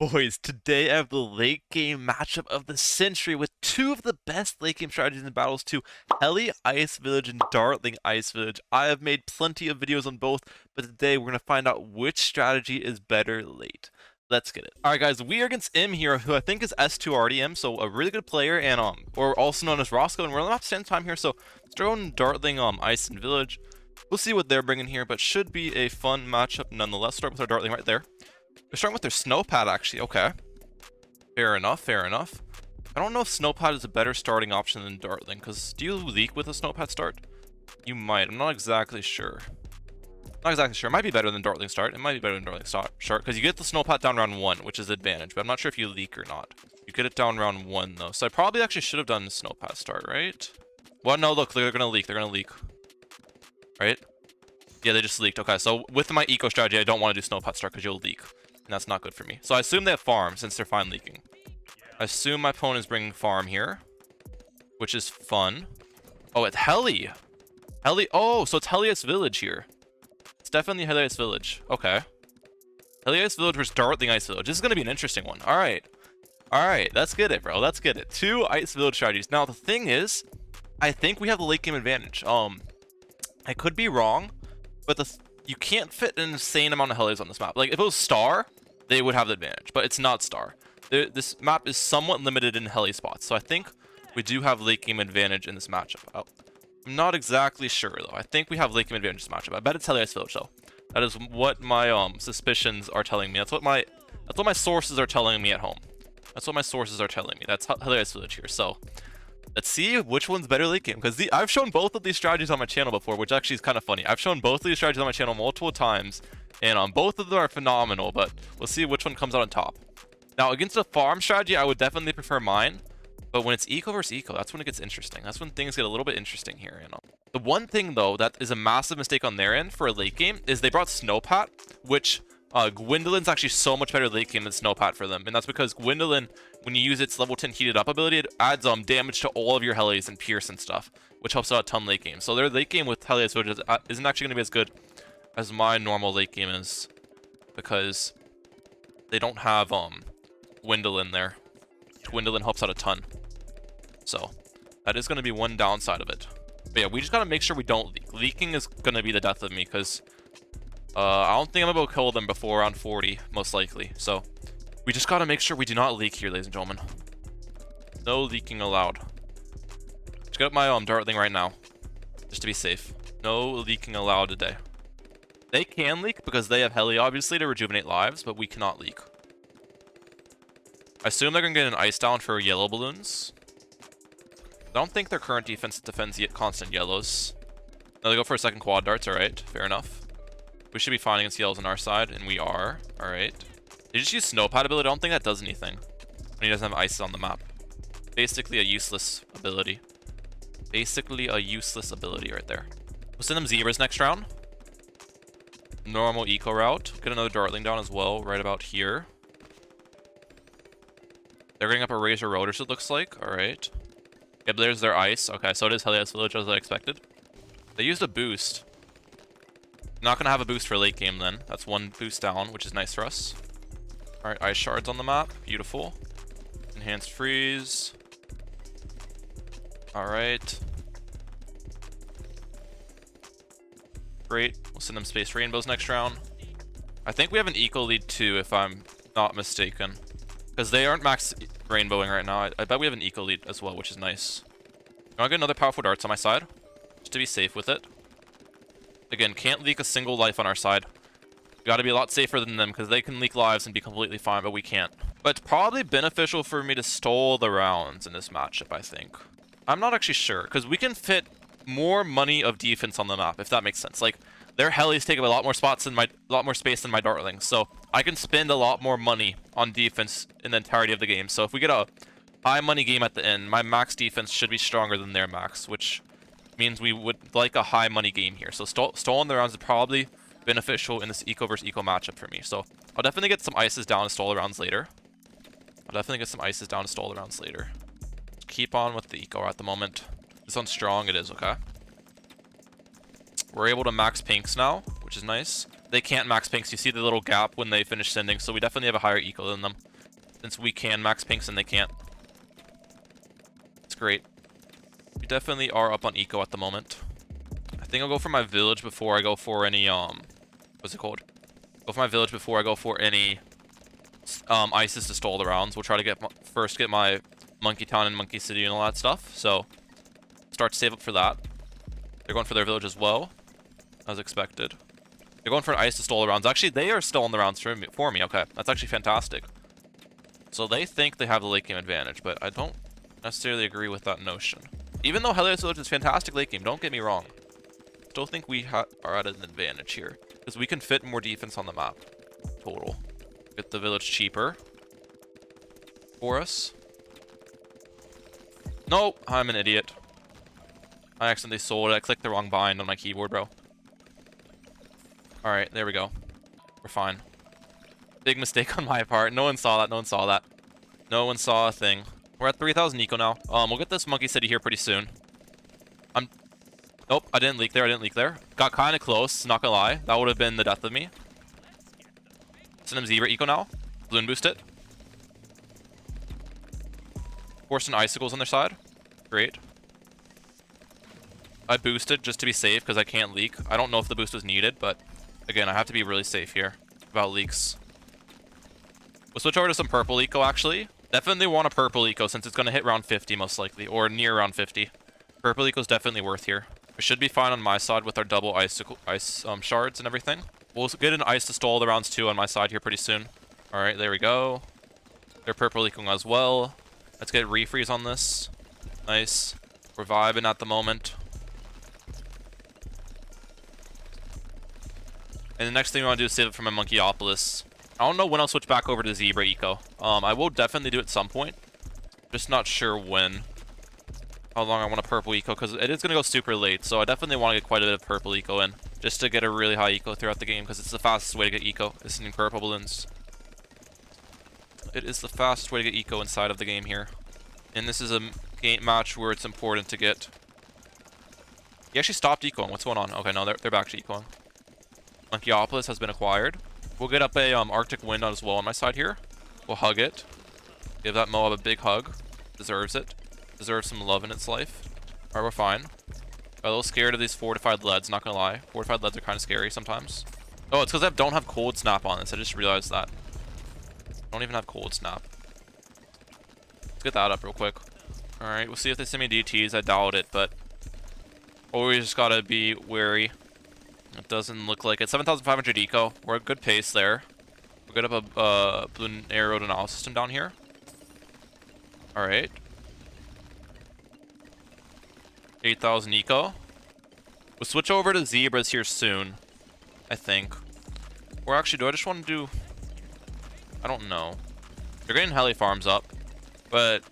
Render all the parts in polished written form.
Boys, today I have the late game matchup of the century with two of the best late game strategies in battles to Heli Ice Village and Dartling Ice Village. I have made plenty of videos on both, but today we're going to find out which strategy is better late. Let's get it. Alright guys, we are against M here, who I think is S2 RDM, so a really good player, and or also known as Roscoe, and we're on the map stand time here, so let's throw in Dartling Ice and Village. We'll see what they're bringing here, but should be a fun matchup nonetheless. Start with our Dartling right there. They're starting with their Snowpad, actually. Okay. Fair enough, fair enough. I don't know if Snowpad is a better starting option than Dartling, because do you leak with a Snowpad start? You might. I'm not exactly sure. Not exactly sure. It might be better than Dartling start. It might be better than Dartling start, because you get the Snowpad down round 1, which is advantage, but I'm not sure if you leak or not. You get it down round 1, though. So I probably actually should have done Snowpad start, right? Well, no, look, they're going to leak. They're going to leak. Right? Yeah, they just leaked. Okay, so with my eco strategy, I don't want to do Snowpad start because you'll leak. And that's not good for me. So I assume they have farm since they're fine leaking. I assume my opponent is bringing farm here, which is fun. Oh, it's Heli. Heli. Oh, so it's Helios Village here. It's definitely Helios Village. Okay. Helios Village versus Dartling Ice Village. This is going to be an interesting one. All right. All right. Let's get it, bro. Let's get it. Two Ice Village strategies. Now, the thing is, I think we have the late game advantage. I could be wrong, but you can't fit an insane amount of Helios on this map. Like, if it was Star, they would have the advantage, but it's not Star. This map is somewhat limited in Heli spots, so I think we do have late game advantage in this matchup. I'm not exactly sure, though. I think we have late game advantage in this matchup. I bet it's Helios Village, though. That is what my suspicions are telling me. That's what my sources are telling me at home. That's what my sources are telling me. That's Helios Village here, so let's see which one's better late game, because I've shown both of these strategies on my channel before, which actually is kind of funny. I've shown both of these strategies on my channel multiple times, and both of them are phenomenal, but we'll see which one comes out on top. Now, against a farm strategy, I would definitely prefer mine, but when it's eco versus eco, that's when it gets interesting. That's when things get a little bit interesting here, you know. The one thing, though, that is a massive mistake on their end for a late game is they brought Snowpat, which Gwendolyn's actually so much better late game than Snowpat for them, and that's because Gwendolyn, when you use its level 10 heated up ability, it adds damage to all of your Helis and Pierce and stuff, which helps out a ton late game. So their late game with Helios Village isn't actually going to be as good as my normal late game is, because they don't have Gwendolyn there. Gwendolyn helps out a ton, so that is going to be one downside of it. But yeah, we just got to make sure we don't leak. Leaking is going to be the death of me, because I don't think I'm able to kill them before round 40, most likely. So we just got to make sure we do not leak here, ladies and gentlemen. No leaking allowed. Let's get up my Dartling right now, just to be safe. No leaking allowed today. They can leak because they have Heli, obviously, to rejuvenate lives, but we cannot leak. I assume they're going to get an ice down for yellow balloons. I don't think their current defense defends constant yellows. No, they go for a second quad darts. Alright, fair enough. We should be fine against yellows on our side, and we are. Alright. They just use Snowpad ability. I don't think that does anything when he doesn't have ice on the map. Basically a useless ability. Basically a useless ability right there. We'll send them zebras next round. Normal eco route. Get another Dartling down as well, right about here. They're getting up a Razor Rotors, it looks like. Alright. Yep, there's their ice. Okay, so it is Helios Village, as I expected. They used a boost. Not gonna have a boost for late game then. That's one boost down, which is nice for us. Alright, ice shards on the map. Beautiful. Enhanced freeze. Alright. Great. We'll send them space rainbows next round. I think we have an eco lead too, if I'm not mistaken, because they aren't max rainbowing right now. I bet we have an eco lead as well, which is nice. I want to get another powerful darts on my side, just to be safe with it. Again, can't leak a single life on our side. We got to be a lot safer than them, because they can leak lives and be completely fine, but we can't. But it's probably beneficial for me to stall the rounds in this matchup, I think. I'm not actually sure, because we can fit more money of defense on the map, if that makes sense. Like, their Helis take up a lot more spots in lot more space than my Dartling, so I can spend a lot more money on defense in the entirety of the game. So if we get a high money game at the end, my max defense should be stronger than their max, which means we would like a high money game here. So stalling the rounds is probably beneficial in this eco versus eco matchup for me. So I'll definitely get some ices down to stall the rounds later. Keep on with the eco at the moment. This one's strong, it is, okay. We're able to max pinks now, which is nice. they can't max pinks. You see the little gap when they finish sending, so we definitely have a higher eco than them. Since we can max pinks and they can't. It's great. We definitely are up on eco at the moment. I think I'll go for my village before I go for any, what's it called? Go for my village before I go for any, ISIS to stall the rounds. We'll try to get, first get my Monkey Town and Monkey City and all that stuff, so start to save up for that. They're going for their village as well, as expected. They're going for an ice to stall the rounds. Actually, they are stalling the rounds for me. Okay, that's actually fantastic. So they think they have the late game advantage, but I don't necessarily agree with that notion. Even though Helios Village is fantastic late game, don't get me wrong. Still think we are at an advantage here, because we can fit more defense on the map. Total. Get the village cheaper for us. Nope, I'm an idiot. I accidentally sold it. I clicked the wrong bind on my keyboard, bro. Alright, there we go. We're fine. Big mistake on my part. No one saw that. No one saw that. No one saw a thing. We're at 3,000 eco now. We'll get this Monkey City here pretty soon. Nope, I didn't leak there. I didn't leak there. Got kind of close, not gonna lie. That would have been the death of me. Send him Zebra eco now. Balloon boost it. Force and icicles on their side. Great. I boosted just to be safe because I can't leak. I don't know if the boost was needed, but again, I have to be really safe here about leaks. We'll switch over to some purple eco actually. Definitely want a purple eco since it's going to hit round 50 most likely, or near round 50. Purple eco is definitely worth here. We should be fine on my side with our double ice shards and everything. We'll get an ice to stall the rounds too on my side here pretty soon. All right, there we go. They're purple ecoing as well. Let's get refreeze on this. Nice. We're vibing at the moment. And the next thing we want to do is save it from a Monkeyopolis. I don't know when I'll switch back over to Zebra eco. I will definitely do it at some point. Just not sure when. How long I want a purple eco, because it is going to go super late. So I definitely want to get quite a bit of purple eco in. Just to get a really high eco throughout the game, because it's the fastest way to get eco, is sending purple balloons. It is the fastest way to get eco inside of the game here. And this is a game match where it's important to get... He actually stopped ecoing. What's going on? Okay, no, they're back to ecoing. Monkeyopolis has been acquired. We'll get up a Arctic Wind as well on my side here. We'll hug it. Give that Moab a big hug. Deserves it. Deserves some love in its life. Alright, we're fine. A little scared of these fortified leads, not gonna lie. Fortified leads are kind of scary sometimes. Oh, it's because I don't have cold snap on this. I just realized that. I don't even have cold snap. Let's get that up real quick. Alright, we'll see if they send me DTs. I doubt it, but... always just gotta be wary. It doesn't look like it. 7,500 eco. We're at good pace there. We'll get up a balloon arrow denial system down here. Alright. 8,000 eco. We'll switch over to zebras here soon, I think. Or actually, do I just want to do... I don't know. They're getting heli farms up, but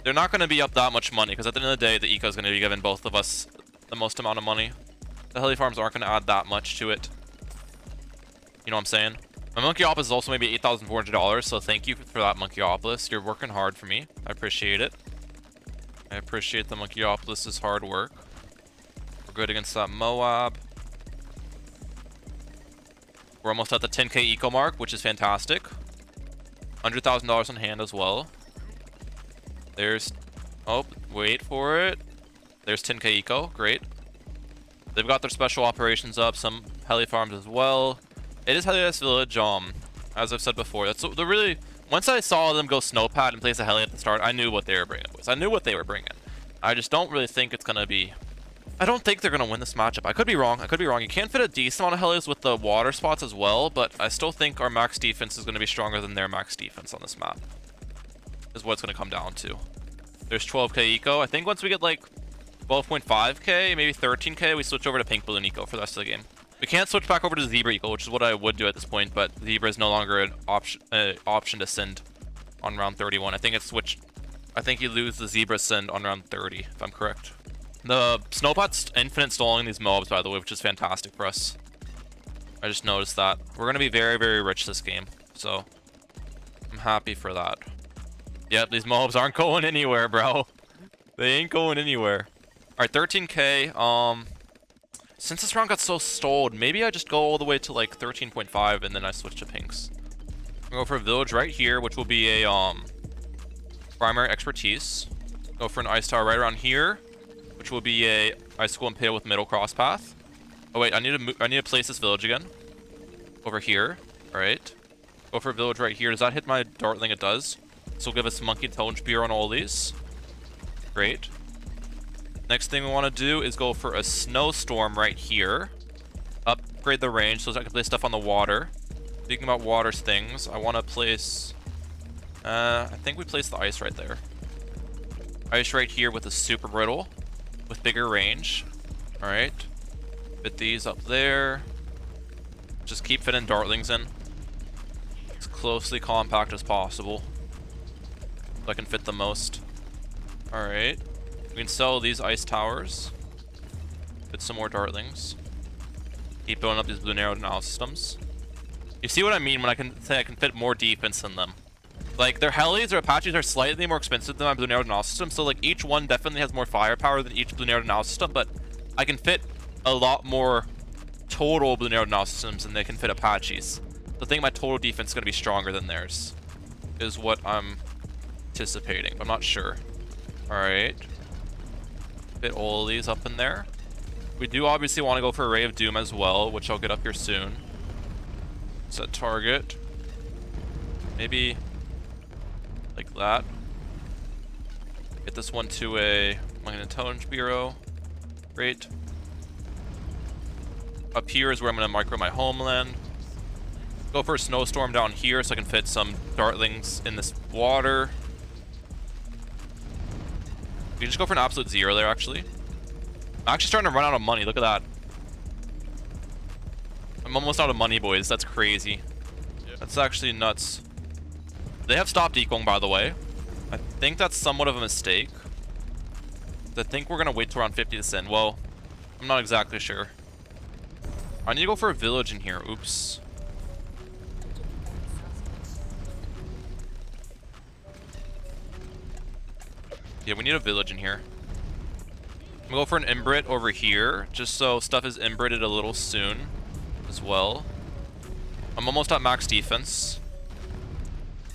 they're not going to be up that much money, because at the end of the day, the eco is going to be giving both of us the most amount of money. The heli farms aren't going to add that much to it. You know what I'm saying? My Monkeyopolis is also maybe $8,400, so thank you for that, Monkeyopolis. You're working hard for me. I appreciate it. I appreciate the Monkeyopolis' hard work. We're good against that Moab. We're almost at the 10k eco mark, which is fantastic. $100,000 on hand as well. There's... oh, wait for it. There's 10k eco. Great. They've got their special operations up, some heli farms as well. It is Helios Village, as I've said before. That's the really... once I saw them go snowpad and place a heli at the start, I knew what they were bringing. I knew what they were bringing. I just don't really think it's going to be... I don't think they're going to win this matchup. I could be wrong. I could be wrong. You can fit a decent amount of helis with the water spots as well, but I still think our max defense is going to be stronger than their max defense on this map. Is what it's going to come down to. There's 12k eco. I think once we get like 12.5k, maybe 13k, we switch over to pink balloon eco for the rest of the game. We can't switch back over to zebra eco, which is what I would do at this point, but zebra is no longer an option to send on round 31. I think it's switched. I think you lose the zebra send on round 30, if I'm correct. The snowpot's infinite stalling these mobs, by the way, which is fantastic for us. I just noticed that. We're going to be very, very rich this game, so I'm happy for that. Yep, these mobs aren't going anywhere, bro. They ain't going anywhere. Alright, 13k. Since this round got so stalled, maybe I just go all the way to like 13.5 and then I switch to pinks. I'll go for a village right here, which will be a primary expertise. Go for an ice tower right around here, which will be a icicle impale with middle cross path. Oh wait, I need to place this village again. Over here. Alright. Go for a village right here. Does that hit my dartling? It does. So we'll give us monkey intelligence spear on all these. Great. Next thing we want to do is go for a snowstorm right here. Upgrade the range so I can place stuff on the water. Speaking about water things, I want to place... I think we place the ice right there. Ice right here with a super brittle. With bigger range. Alright. Fit these up there. Just keep fitting dartlings in. As closely compact as possible. So I can fit the most. Alright. We can sell these ice towers. Fit some more dartlings. Keep building up these blue narrow denial systems. You see what I mean when I can say I can fit more defense in them. Like, their Helis or Apaches are slightly more expensive than my blue narrow denial system, so like each one definitely has more firepower than each blue narrow denial system, but I can fit a lot more total blue narrow denial systems than they can fit Apaches. So I think my total defense is going to be stronger than theirs. Is what I'm anticipating, but I'm not sure. Alright. Fit all of these up in there. We do obviously want to go for a Ray of Doom as well, which I'll get up here soon. Set target. Maybe like that. Get this one to a Monkey Intelligence Bureau. Great. Up here is where I'm going to micro my homeland. Go for a snowstorm down here so I can fit some dartlings in this water. We can just go for an absolute zero there, actually. I'm actually starting to run out of money. Look at that. I'm almost out of money, boys. That's crazy. That's actually nuts. They have stopped equaling, by the way. I think that's somewhat of a mistake. I think we're going to wait till around 50 to send. Well, I'm not exactly sure. I need to go for a village in here. Oops. Yeah, we need a village in here. I'm gonna go for an Imbrit over here, just so stuff is Imbrited a little soon as well. I'm almost at max defense.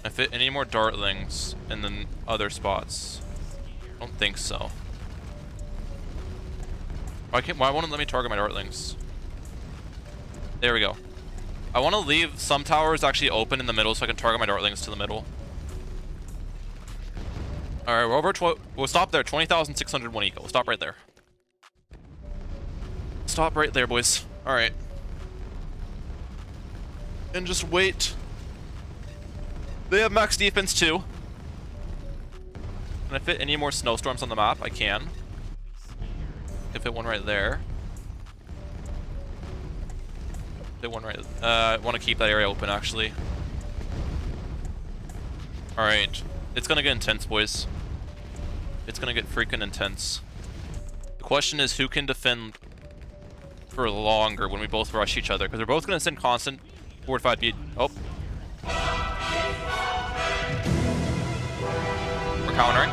I fit any more dartlings in the other spots? I don't think so. Why won't it let me target my dartlings? There we go. I want to leave some towers actually open in the middle so I can target my dartlings to the middle. Alright, we're over we'll stop there. 20,601 eco. We'll stop right there. Stop right there, boys. Alright. And just wait. They have max defense too. Can I fit any more snowstorms on the map? I can. I can fit one right there. Fit one right. I want to keep that area open, actually. Alright. It's gonna get intense, boys. It's gonna get freaking intense. The question is who can defend for longer when we both rush each other, because we're both gonna send constant fortified beat. Oh. We're countering.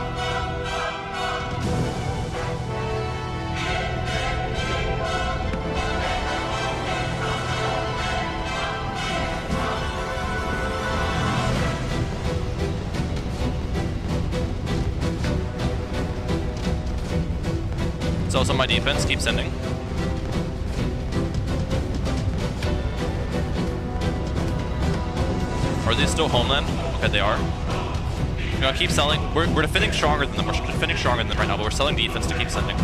It's also my defense, keep sending. Are they still homeland? Okay, they are. You know, keep selling. We're defending stronger than them. We're defending stronger than them right now, but we're selling defense to keep sending.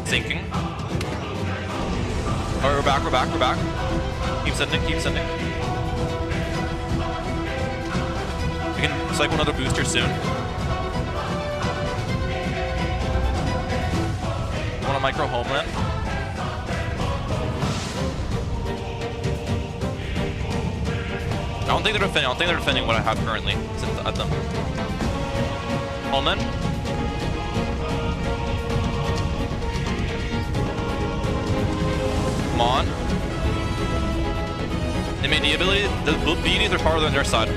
Sinking. Alright, we're back, we're back, we're back. Keep sending, keep sending. We can cycle another booster soon. I want a micro homeland. I don't think they're defending what I have currently at them. Homeland. Come on. They made the ability. The BDs are farther on their side.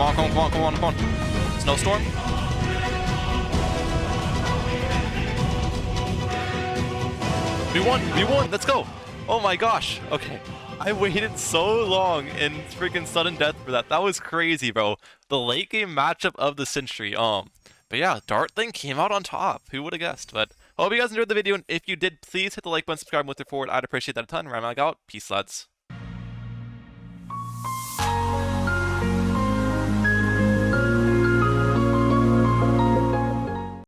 on, come on, come on, come on, come on. Snowstorm. We won, let's go. Oh my gosh, okay. I waited so long in freaking sudden death for that. That was crazy, bro. The late game matchup of the century. But yeah, Dartling came out on top. Who would have guessed? But I hope you guys enjoyed the video, and if you did, please hit the like button, subscribe, and with your forward. I'd appreciate that a ton. Ramag out. Peace, lads.